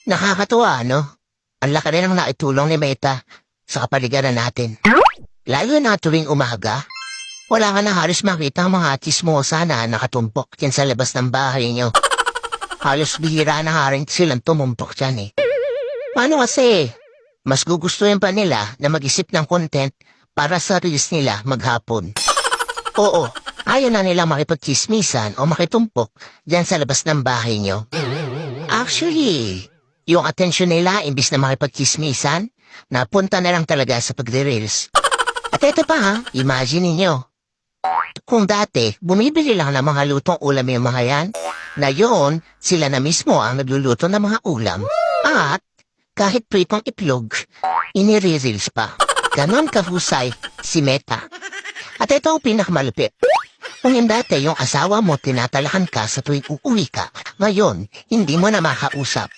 Nakakatuwa, no? Ang laki rin ang naitulong ni Meta sa kapaligiran natin. Lalo na tuwing umaga, wala ka na halos makita ang mga chismosa na nakatumpok yan sa labas ng bahay nyo. Halos bihira na nga rin silang tumumpok dyan eh. Paano kasi? Mas gugustuhin pa nila na mag-isip ng content para sa reels nila maghapon. Oo, ayaw na nila makipagchismisan o makitumpok dyan sa labas ng bahay nyo. Actually, yung atensyon nila imbis na makipagchismisan, napunta na lang talaga sa pagre-reels. At ito pa ha, imagine ninyo. Kung dati, bumibili lang ng mga lutong ulam yung mga yan, na yun, sila na mismo ang nagluluto ng mga ulam. At, kahit pritong itlog, inire-reels pa. Ganon kahusay si Meta. At ito ang pinakamalupit. Kung dati yung asawa mo tinatalakan ka sa tuwing uuwi ka, ngayon, hindi mo na makausap.